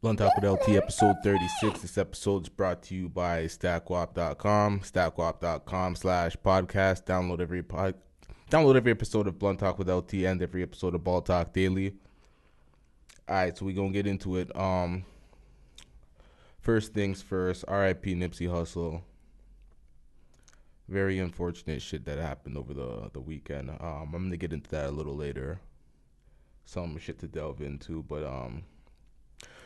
Blunt Talk with LT, episode 36. This episode is brought to you by Gwop.com, Gwop.com/podcast. Download every episode of Blunt Talk with LT and every episode of Ball Talk Daily. All right, so we're going to get into it. First things first, RIP Nipsey Hussle. Very unfortunate shit that happened over the weekend. I'm going to get into that a little later. Some shit to delve into, but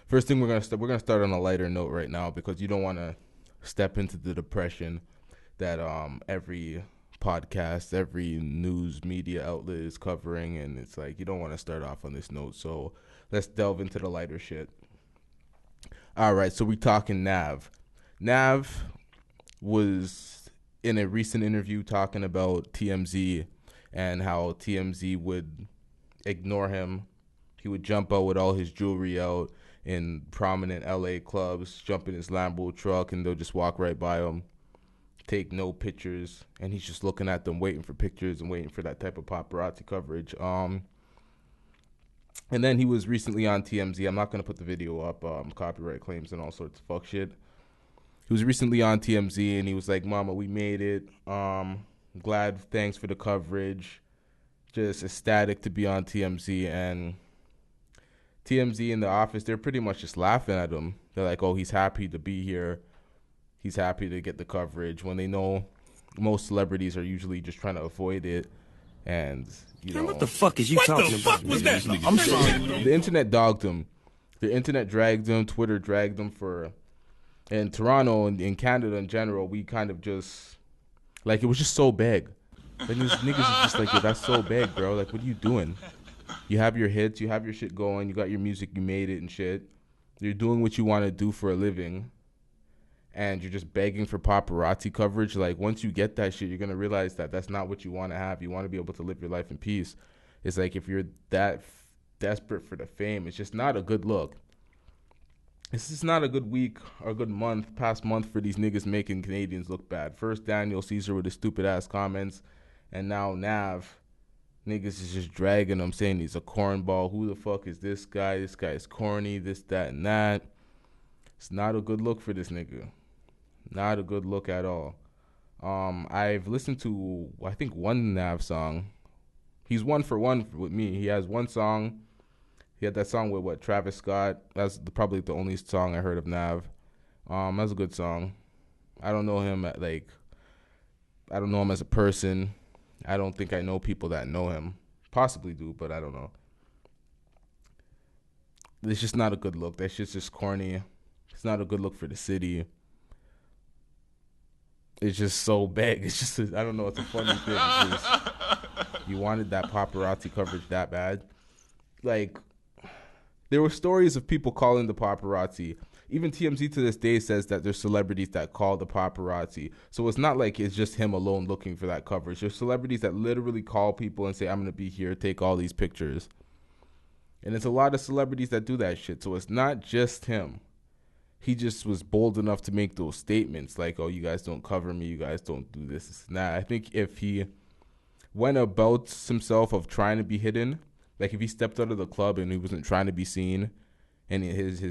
first thing we're gonna start on a lighter note right now, because you don't want to step into the depression that every podcast, every news media outlet is covering, and it's like you don't want to start off on this note. So let's delve into the lighter shit. All right, so we're talking Nav. Nav was in a recent interview talking about TMZ and how TMZ would ignore him. He would jump out with all his jewelry out in prominent LA clubs, jump in his Lambo truck, and they'll just walk right by him, take no pictures, and he's just looking at them, waiting for pictures and waiting for that type of paparazzi coverage. And then he was recently on TMZ. I'm not going to put the video up, copyright claims and all sorts of fuck shit. He was recently on TMZ, and he was like, "Mama, we made it. Glad, thanks for the coverage. Just ecstatic to be on TMZ." And TMZ in the office, they're pretty much just laughing at him. They're like, "Oh, he's happy to be here. He's happy to get the coverage," when they know most celebrities are usually just trying to avoid it. And, you know, what the fuck is you talking about? Was that? I'm sorry. The internet dogged him. The internet dragged him. Twitter dragged him for... In Toronto and in Canada in general, we kind of just... Like, it was just so big. Like, these niggas is just like, "Yo, that's so big, bro. Like, what are you doing? You have your hits, you have your shit going, you got your music, you made it and shit. You're doing what you want to do for a living, and you're just begging for paparazzi coverage." Like, once you get that shit, you're going to realize that that's not what you want to have. You want to be able to live your life in peace. It's like, if you're that desperate for the fame, it's just not a good look. This is not a good week or a good past month for these niggas making Canadians look bad. First, Daniel Caesar with his stupid-ass comments, and now Nav. Niggas is just dragging him, saying he's a cornball. Who the fuck is this guy? This guy is corny, this, that, and that. It's not a good look for this nigga. Not a good look at all. I've listened to, I think, one Nav song. He's one for one with me. He has one song. He had that song with, Travis Scott. That's probably the only song I heard of Nav. That's a good song. I don't know him I don't know him as a person. I don't think I know people that know him. Possibly do, but I don't know. It's just not a good look. That shit's just corny. It's not a good look for the city. It's just so big. It's just, I don't know. It's a funny thing. You wanted that paparazzi coverage that bad. Like, there were stories of people calling the paparazzi. Even TMZ to this day says that there's celebrities that call the paparazzi. So it's not like it's just him alone looking for that coverage. There's celebrities that literally call people and say, "I'm going to be here, take all these pictures." And it's a lot of celebrities that do that shit. So it's not just him. He just was bold enough to make those statements like, "Oh, you guys don't cover me. You guys don't do this and that." I think if he went about himself of trying to be hidden, like if he stepped out of the club and he wasn't trying to be seen, and his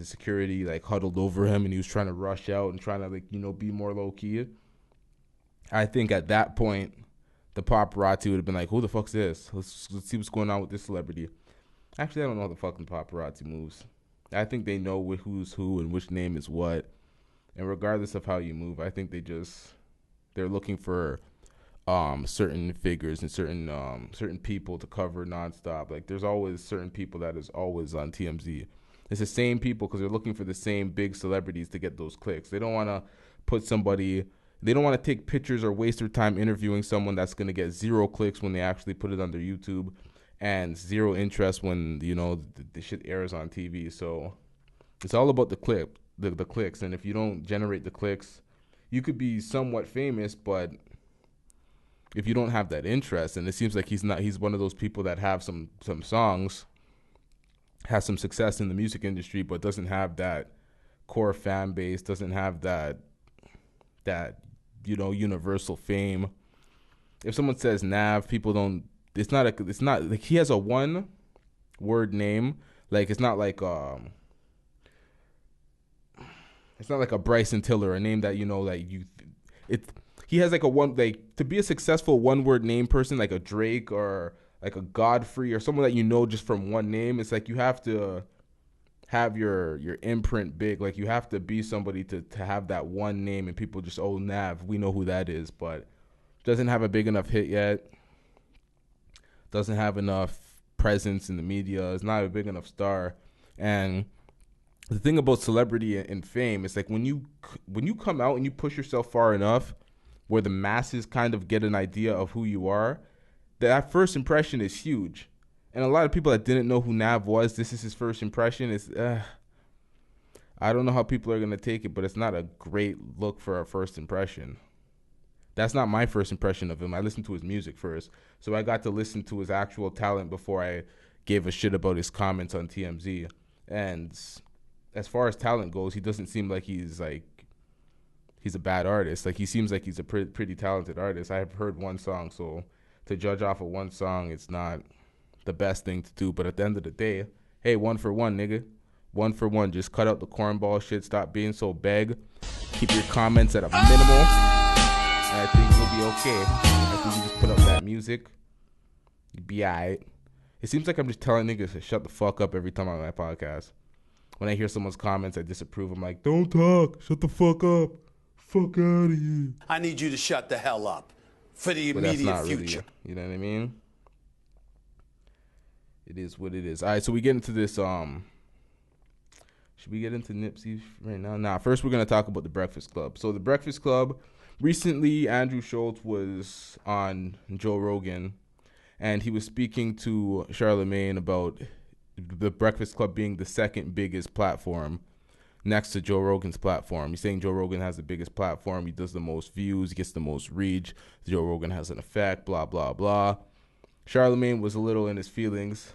security like huddled over him and he was trying to rush out and trying to be more low key, I think at that point the paparazzi would have been like, "Who the fuck's this? Let's see what's going on with this celebrity." Actually, I don't know how the fucking paparazzi moves. I think they know who's who and which name is what, and regardless of how you move, I think they're looking for certain figures and certain people to cover nonstop. Like, there's always certain people that is always on TMZ. It's the same people because they're looking for the same big celebrities to get those clicks. They don't want to they don't want to take pictures or waste their time interviewing someone that's going to get 0 clicks when they actually put it on their YouTube, and 0 interest when, the shit airs on TV. So it's all about the clicks. And if you don't generate the clicks, you could be somewhat famous, but if you don't have that interest, and it seems like he's one of those people that have some songs, has some success in the music industry, but doesn't have that core fan base, doesn't have that universal fame. If someone says Nav, people don't, it's not like he has a one word name. Like, it's not like It's not like a Bryson Tiller, a name that he has like to be a successful one-word name person, like a Drake or like a Godfrey or someone that you know just from one name. It's like you have to have your imprint big. Like you have to be somebody to have that one name and people just, oh, Nav, we know who that is, but doesn't have a big enough hit yet. Doesn't have enough presence in the media. Is not a big enough star. And the thing about celebrity and fame is like when you come out and you push yourself far enough where the masses kind of get an idea of who you are, that first impression is huge. And a lot of people that didn't know who Nav was, this is his first impression. I don't know how people are going to take it, but it's not a great look for a first impression. That's not my first impression of him. I listened to his music first. So I got to listen to his actual talent before I gave a shit about his comments on TMZ. And as far as talent goes, he doesn't seem like he's a bad artist. Like he seems like he's a pretty talented artist. I have heard one song, so to judge off of one song, it's not the best thing to do. But at the end of the day, hey, 1 for 1, nigga. 1 for 1. Just cut out the cornball shit. Stop being so beg. Keep your comments at a minimal. And I think you'll be okay. I think you just put up that music. You'll be alright. It seems like I'm just telling niggas to shut the fuck up every time I'm on my podcast. When I hear someone's comments I disapprove, I'm like, don't talk. Shut the fuck up. Fuck out of here. I need you to shut the hell up for the immediate future. Really, you know what I mean? It is what it is. All right, so we get into this. Should we get into Nipsey right now? Nah, first we're going to talk about The Breakfast Club. So The Breakfast Club, recently Andrew Schultz was on Joe Rogan, and he was speaking to Charlemagne about The Breakfast Club being the second biggest platform next to Joe Rogan's platform. He's saying Joe Rogan has the biggest platform. He does the most views, gets the most reach. Joe Rogan has an effect, blah, blah, blah. Charlemagne was a little in his feelings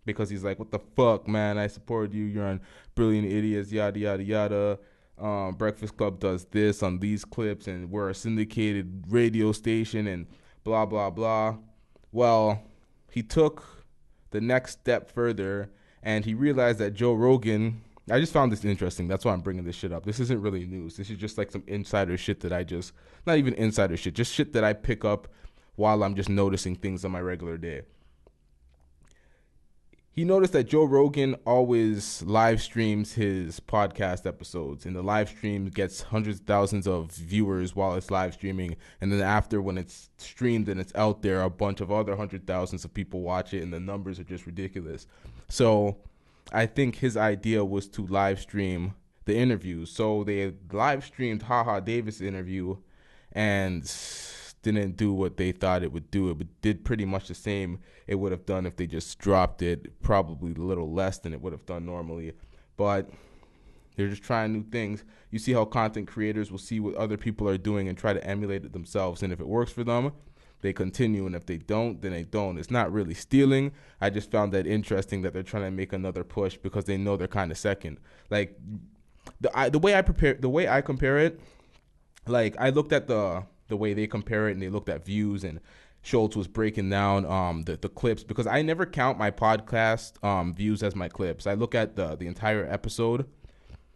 because he's like, what the fuck, man? I support you. You're on Brilliant Idiots, yada, yada, yada. Breakfast Club does this on these clips, and we're a syndicated radio station, and blah, blah, blah. Well, he took the next step further, and he realized that Joe Rogan... I just found this interesting. That's why I'm bringing this shit up. This isn't really news. This is just like some insider shit that not even insider shit, just shit that I pick up while I'm just noticing things on my regular day. He noticed that Joe Rogan always live streams his podcast episodes, and the live stream gets hundreds of thousands of viewers while it's live streaming, and then after, when it's streamed and it's out there, a bunch of other hundred thousands of people watch it, and the numbers are just ridiculous. So I think his idea was to live stream the interviews. So they live streamed HaHa Davis' interview and didn't do what they thought it would do. It did pretty much the same it would have done if they just dropped it, probably a little less than it would have done normally. But they're just trying new things. You see how content creators will see what other people are doing and try to emulate it themselves. And if it works for them, they continue, and if they don't, then they don't. It's not really stealing. I just found that interesting that they're trying to make another push because they know they're kind of second. Like the way I compare it, like I looked at the way they compare it, and they looked at views, and Schultz was breaking down the clips, because I never count my podcast views as my clips. I look at the entire episode,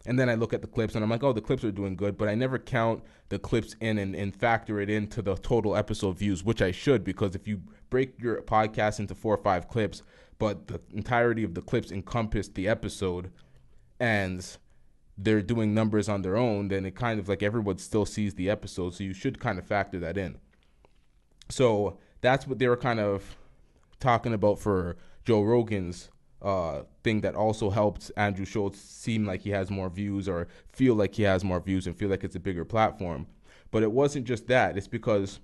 and then I look at the clips, and I'm like, oh, the clips are doing good, but I never count the clips in and factor it into the total episode views, which I should, because if you break your podcast into 4 or 5 clips, but the entirety of the clips encompass the episode, and they're doing numbers on their own, then it kind of like everyone still sees the episode, so you should kind of factor that in. So that's what they were kind of talking about for Joe Rogan's thing that also helped Andrew Schultz seem like he has more views, or feel like he has more views, and feel like it's a bigger platform. But it wasn't just that. It's because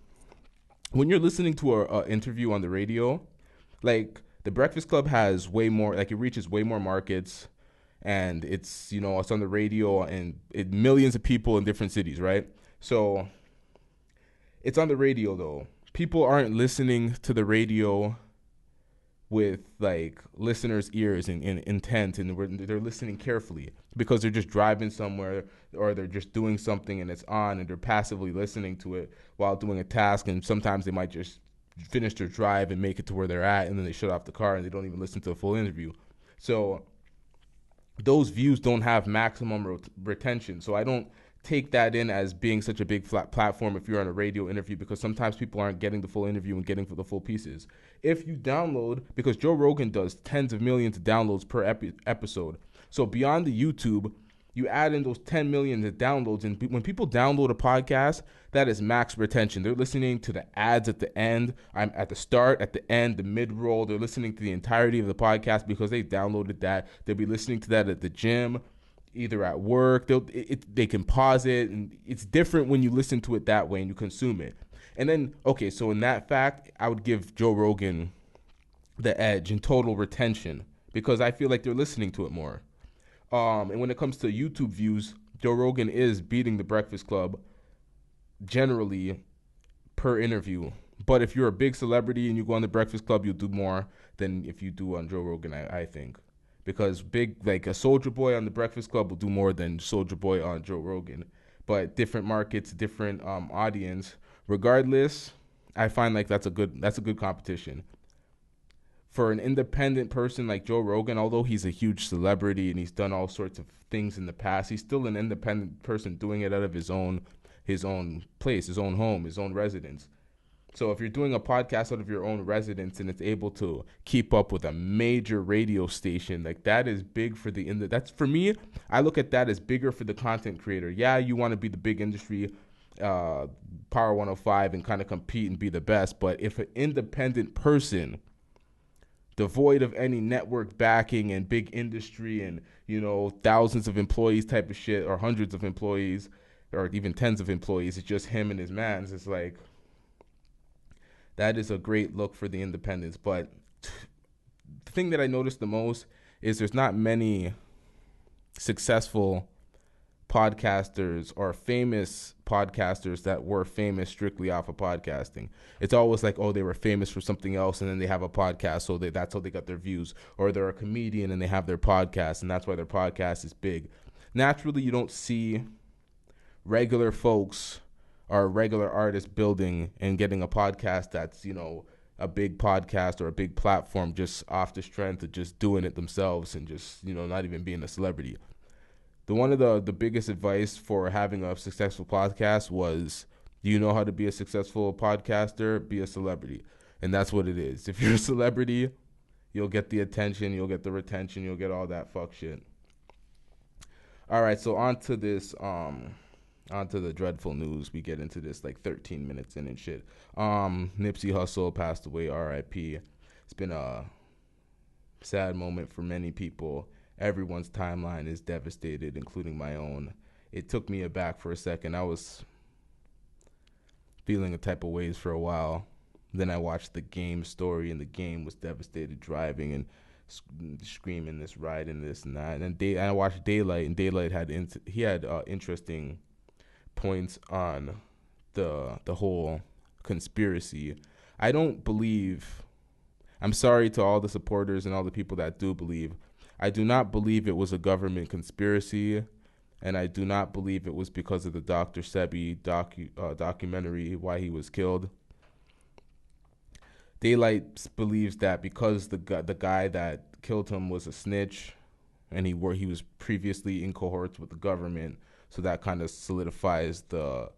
when you're listening to a interview on the radio, like The Breakfast Club has way more, like it reaches way more markets, and it's, you know, it's on the radio, and millions of people in different cities, right? So it's on the radio though. People aren't listening to the radio with like listeners' ears and intent, and they're listening carefully because they're just driving somewhere, or they're just doing something and it's on, and they're passively listening to it while doing a task, and sometimes they might just finish their drive and make it to where they're at, and then they shut off the car and they don't even listen to the full interview. So those views don't have maximum retention. So I don't take that in as being such a big flat platform if you're on a radio interview, because sometimes people aren't getting the full interview and getting for the full pieces. If you download, because Joe Rogan does tens of millions of downloads per episode. So beyond the YouTube, you add in those 10 million of downloads, and when people download a podcast, that is max retention. They're listening to the ads at the end, I'm at the start, at the end, the mid-roll. They're listening to the entirety of the podcast because they downloaded that. They'll be listening to that at the gym, either at work. They can pause it, and it's different when you listen to it that way and you consume it. And then, okay, so in that fact, I would give Joe Rogan the edge in total retention because I feel like they're listening to it more. And when it comes to YouTube views, Joe Rogan is beating The Breakfast Club generally per interview. But if you're a big celebrity and you go on The Breakfast Club, you'll do more than if you do on Joe Rogan, I think. Because like a Soulja Boy on The Breakfast Club will do more than Soulja Boy on Joe Rogan. But different markets, different audience. Regardless, I find like that's a good competition. For an independent person like Joe Rogan, although he's a huge celebrity and he's done all sorts of things in the past, he's still an independent person doing it out of his own place, his own home, his own residence. So if you're doing a podcast out of your own residence and it's able to keep up with a major radio station, like that is big for that's for me, I look at that as bigger for the content creator. Yeah, you want to be the big industry, Power 105 and kind of compete and be the best. But if an independent person devoid of any network backing and big industry and, thousands of employees type of shit, or hundreds of employees, or even tens of employees, it's just him and his mans. It's like, that is a great look for the independents. But the thing that I noticed the most is there's not many successful podcasters or famous podcasters that were famous strictly off of podcasting. It's always like, oh, they were famous for something else and then they have a podcast, so that's how they got their views. Or they're a comedian and they have their podcast and that's why their podcast is big. Naturally, you don't see regular folks or regular artists building and getting a podcast that's, a big podcast or a big platform just off the strength of just doing it themselves and just, not even being a celebrity. One of the biggest advice for having a successful podcast was, do you know how to be a successful podcaster? Be a celebrity. And that's what it is. If you're a celebrity, you'll get the attention, you'll get the retention, you'll get all that fuck shit. All right, so on to this, onto the dreadful news. We get into this like 13 minutes in and shit. Nipsey Hussle passed away, R.I.P. It's been a sad moment for many people. Everyone's timeline is devastated, including my own. It took me aback for a second. I was feeling a type of ways for a while. Then I watched the Game story, and the Game was devastated, driving and screaming this, riding this and that. And then I watched Daylight, and Daylight had interesting points on the whole conspiracy. I don't believe. I'm sorry to all the supporters and all the people that do believe. I do not believe it was a government conspiracy, and I do not believe it was because of the Dr.Sebi documentary, why he was killed. Daylight believes that because the guy that killed him was a snitch, and he was previously in cohorts with the government, so that kind of solidifies the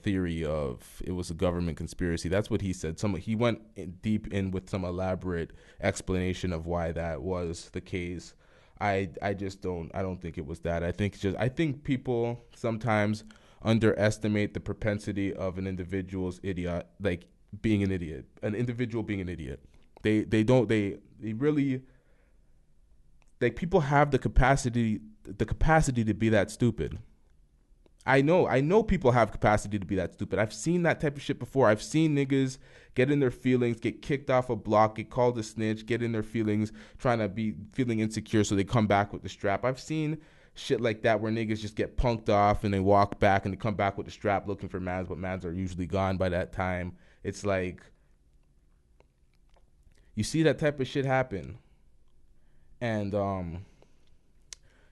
theory of it was a government conspiracy. That's what he said. He went deep in with some elaborate explanation of why that was the case. I don't think it was that. I think people sometimes underestimate the propensity of an individual's idiot, like being an idiot. An individual being an idiot. They really, like, people have the capacity to be that stupid. I know people have capacity to be that stupid. I've seen that type of shit before. I've seen niggas get in their feelings, get kicked off a block, get called a snitch, get in their feelings, trying to be feeling insecure, so they come back with the strap. I've seen shit like that where niggas just get punked off and they walk back and they come back with the strap looking for mans, but mans are usually gone by that time. It's like, you see that type of shit happen. And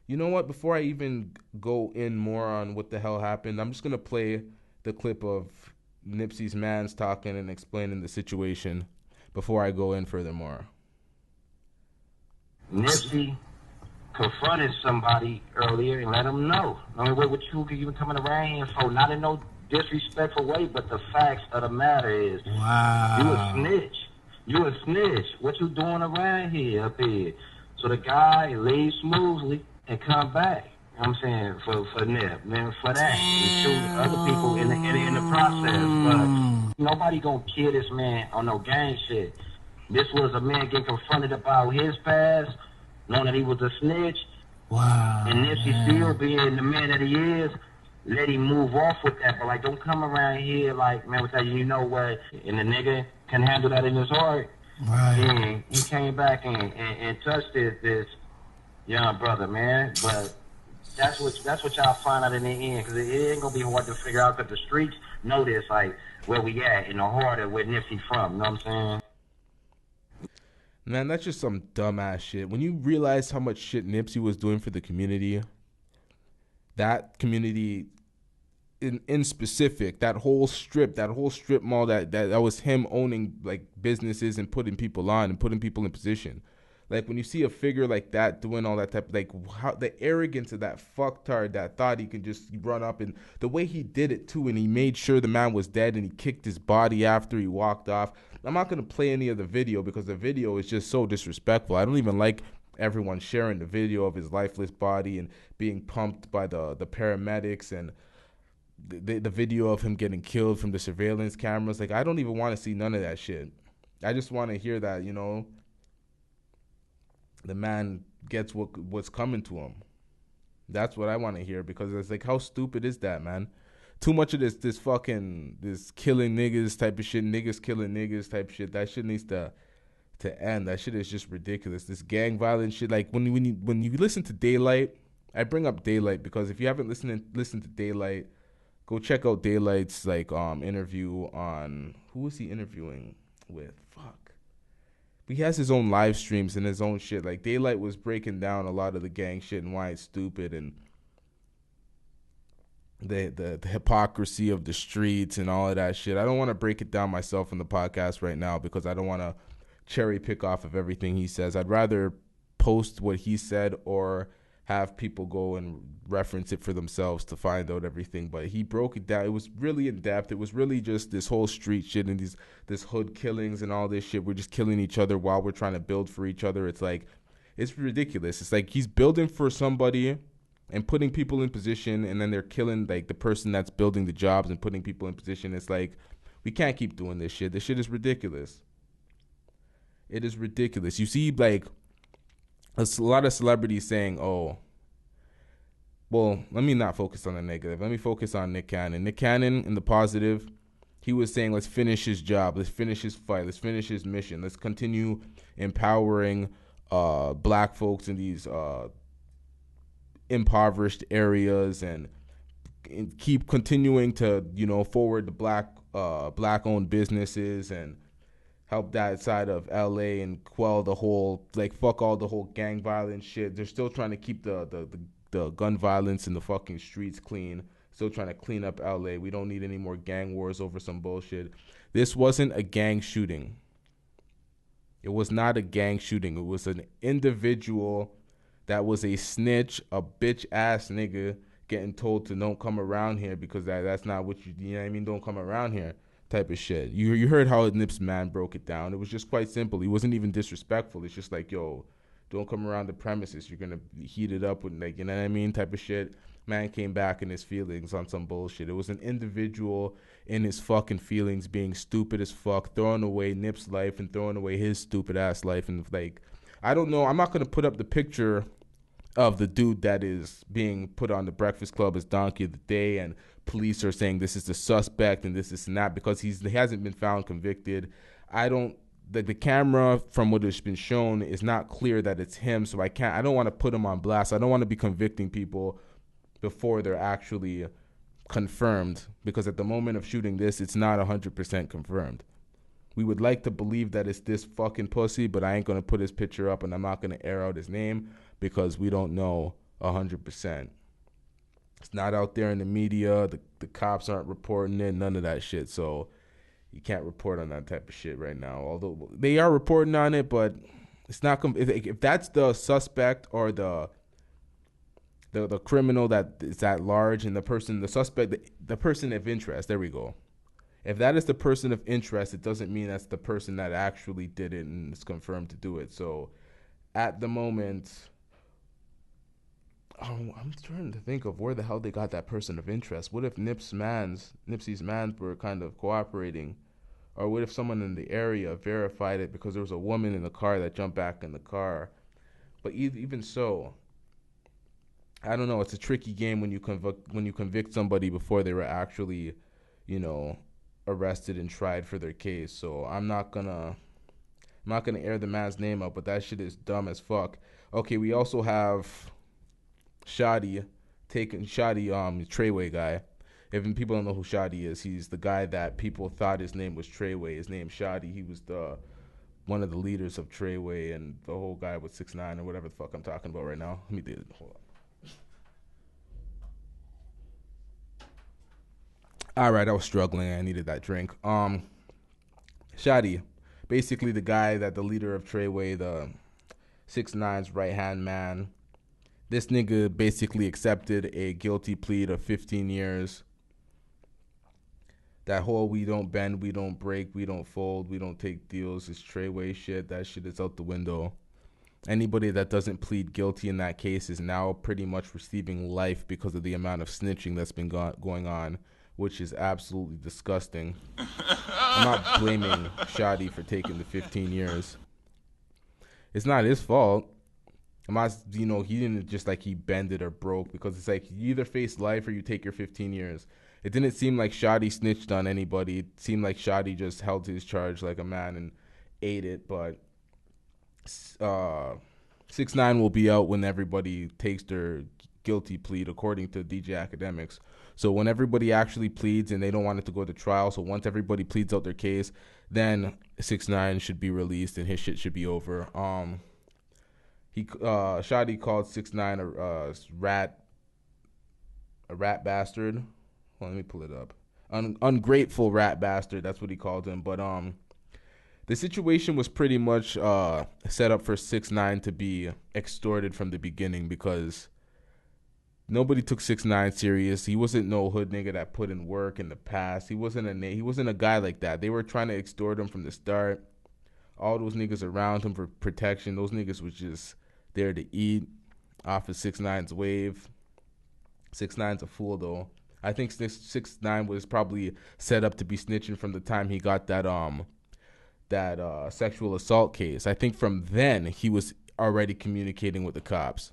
you know what? Before I even go in more on what the hell happened, I'm just going to play the clip of Nipsey's mans talking and explaining the situation before I go in furthermore. Nipsey confronted somebody earlier and let them know. I mean, what you even coming around here for? Not in no disrespectful way, but the facts of the matter is, wow, you a snitch. You a snitch. What you doing around here, up here? So the guy leaves smoothly and come back. You know what I'm saying? For Nip, man, for that. And shoot other people in the process. But nobody gonna kill this man on no gang shit. This was a man getting confronted about his past, knowing that he was a snitch. Wow. And Nipsey still being the man that he is, let him move off with that. But, like, don't come around here, like, man, with that, you know what? And the nigga can handle that in his heart. Right. And he came back and touched this young brother, man. But that's what y'all find out in the end, because it ain't going to be hard to figure out, because the streets know this, like, where we at in the heart of where Nipsey from, you know what I'm saying? Man, that's just some dumbass shit. When you realize how much shit Nipsey was doing for the community, that community in specific, that whole strip mall, that was him owning, like, businesses and putting people on and putting people in position. Like, when you see a figure like that doing all that type, like, how the arrogance of that fucktard that thought he could just run up, and the way he did it too, and he made sure the man was dead and he kicked his body after he walked off. I'm not going to play any of the video because the video is just so disrespectful. I don't even like everyone sharing the video of his lifeless body and being pumped by the paramedics, and the video of him getting killed from the surveillance cameras. Like, I don't even want to see none of that shit. I just want to hear that, you know, the man gets what's coming to him. That's what I want to hear, because it's like, how stupid is that, man? Too much of this killing niggas type of shit, niggas killing niggas type shit. That shit needs to end. That shit is just ridiculous. This gang violence shit. Like, when you listen to Daylight, I bring up Daylight because if you haven't listened to Daylight, go check out Daylight's, like, interview on, who was he interviewing with? Fuck. He has his own live streams and his own shit. Like, Daylight was breaking down a lot of the gang shit and why it's stupid, and the hypocrisy of the streets and all of that shit. I don't want to break it down myself in the podcast right now because I don't want to cherry pick off of everything he says. I'd rather post what he said or have people go and reference it for themselves to find out everything. But he broke it down. It was really in depth. It was really just this whole street shit and this hood killings and all this shit. We're just killing each other while we're trying to build for each other. It's like, it's ridiculous. It's like he's building for somebody and putting people in position, and then they're killing, like, the person that's building the jobs and putting people in position. It's like, we can't keep doing this shit. This shit is ridiculous. It is ridiculous. You see, like, a lot of celebrities saying, oh, well, let me not focus on the negative. Let me focus on Nick Cannon. Nick Cannon, in the positive, he was saying, let's finish his job. Let's finish his fight. Let's finish his mission. Let's continue empowering black folks in these impoverished areas and keep continuing to, you know, forward the black-owned businesses and help that side of LA and quell the whole, like, fuck all the whole gang violence shit. They're still trying to keep the gun violence in the fucking streets clean. Still trying to clean up LA. We don't need any more gang wars over some bullshit. This wasn't a gang shooting. It was not a gang shooting. It was an individual that was a snitch, a bitch ass nigga getting told to don't come around here because that's not what you know what I mean? Don't come around here type of shit. You heard how Nip's man broke it down. It was just quite simple. He wasn't even disrespectful. It's just like, yo, don't come around the premises. You're going to heat it up with, like, you know what I mean? Type of shit. Man came back in his feelings on some bullshit. It was an individual in his fucking feelings being stupid as fuck, throwing away Nip's life and throwing away his stupid ass life. And, like, I don't know. I'm not going to put up the picture of the dude that is being put on the Breakfast Club as Donkey of the Day, and police are saying this is the suspect and this and that because he hasn't been found convicted. The camera, from what has been shown, is not clear that it's him, so I don't want to put him on blast. I don't want to be convicting people before they're actually confirmed, because at the moment of shooting this, it's not 100% confirmed. We would like to believe that it's this fucking pussy, but I ain't going to put his picture up, and I'm not going to air out his name because we don't know 100%. It's not out there in the media. The cops aren't reporting it, none of that shit. So you can't report on that type of shit right now. Although they are reporting on it, but it's not. If that's the suspect or the the criminal that is at large, and the suspect, the person of interest. There we go. If that is the person of interest, it doesn't mean that's the person that actually did it and is confirmed to do it. So at the moment, I'm trying to think of where the hell they got that person of interest. What if Nipsey's mans were kind of cooperating? Or what if someone in the area verified it because there was a woman in the car that jumped back in the car? But even so, I don't know. It's a tricky game when you convict somebody before they were actually, arrested and tried for their case. So I'm not gonna air the man's name out, but that shit is dumb as fuck. Okay, we also have Shadi, Treyway guy. If people don't know who Shadi is, he's the guy that people thought his name was Treyway. His name's Shadi. He was one of the leaders of Treyway and the whole guy with 6ix9ine or whatever the fuck I'm talking about right now. Let me do it. Hold on. All right, I was struggling. I needed that drink. Shadi, basically the guy that the leader of Treyway, the 6ix9ine's right-hand man. This nigga basically accepted a guilty plea of 15 years. That whole we don't bend, we don't break, we don't fold, we don't take deals is Treyway shit. That shit is out the window. Anybody that doesn't plead guilty in that case is now pretty much receiving life because of the amount of snitching that's been going on, which is absolutely disgusting. I'm not blaming Shadi for taking the 15 years. It's not his fault. I'm not, he didn't just he bended or broke, because it's you either face life or you take your 15 years. It didn't seem like Shadi snitched on anybody. It seemed like Shadi just held his charge like a man and ate it. But 6ix9ine will be out when everybody takes their guilty plea, according to DJ Academics. So when everybody actually pleads and they don't want it to go to trial, so once everybody pleads out their case, then 6ix9ine should be released and his shit should be over. Shadi called 6ix9ine a rat bastard. Well, let me pull it up. Ungrateful rat bastard. That's what he called him. But the situation was pretty much set up for 6ix9ine to be extorted from the beginning, because nobody took 6ix9ine serious. He wasn't no hood nigga that put in work in the past. He wasn't a guy like that. They were trying to extort him from the start. All those niggas around him for protection. Those niggas was just there to eat off of 6ix9ine's wave. 6ix9ine's a fool though. I think 6ix9ine was probably set up to be snitching from the time he got that sexual assault case. I think from then he was already communicating with the cops.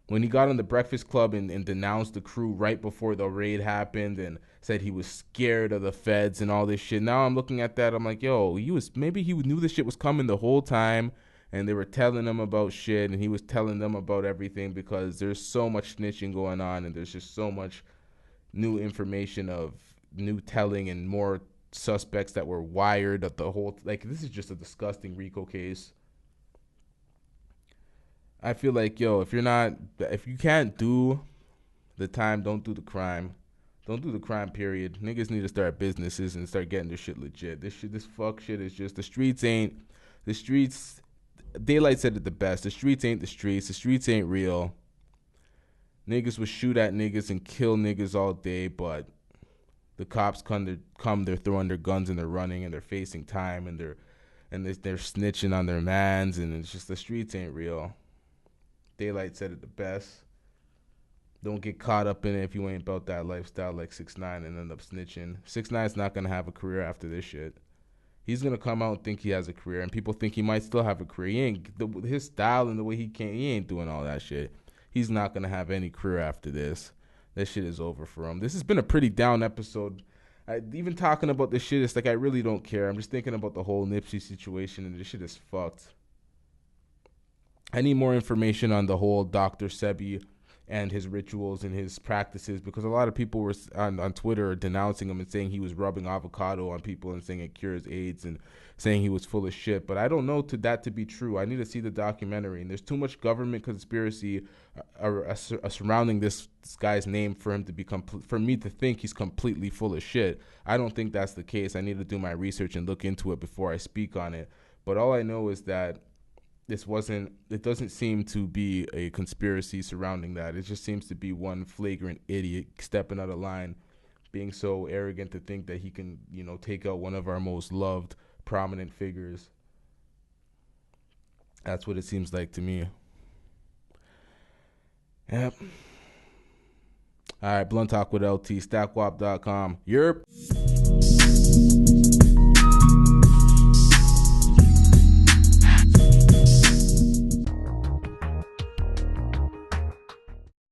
When he got on the Breakfast Club and denounced the crew right before the raid happened and said he was scared of the feds and all this shit. Now I'm looking at that, I'm like, yo, maybe he knew this shit was coming the whole time, and they were telling him about shit, and he was telling them about everything, because there's so much snitching going on, and there's just so much new information of new telling and more suspects that were wired at the whole, this is just a disgusting RICO case. I feel like, yo, if you can't do the time, don't do the crime. Don't do the crime, period. Niggas need to start businesses and start getting their shit legit. This fuck shit is just, the streets, Daylight said it the best. The streets ain't the streets. The streets ain't real. Niggas would shoot at niggas and kill niggas all day, but the cops they're throwing their guns and they're running and they're facing time and they're snitching on their mans, and it's just, the streets ain't real. Daylight said it the best. Don't get caught up in it if you ain't about that lifestyle like 6ix9ine and end up snitching. 6ix9ine's not gonna have a career after this shit. He's gonna come out and think he has a career, and people think he might still have a career. His style and the way he ain't doing all that shit. He's not gonna have any career after this. That shit is over for him. This has been a pretty down episode. Even talking about this shit, it's I really don't care. I'm just thinking about the whole Nipsey situation, and this shit is fucked. I need more information on the whole Dr.Sebi and his rituals and his practices, because a lot of people were on Twitter denouncing him and saying he was rubbing avocado on people and saying it cures AIDS and saying he was full of shit. But I don't know that to be true. I need to see the documentary, and there's too much government conspiracy surrounding this guy's name for him to be for me to think he's completely full of shit. I don't think that's the case. I need to do my research and look into it before I speak on it. But all I know is that it doesn't seem to be a conspiracy surrounding that. It just seems to be one flagrant idiot stepping out of line, being so arrogant to think that he can, take out one of our most loved, prominent figures. That's what it seems like to me. Yep. All right, Blunt Talk with LT, StackWop.com. Yerp.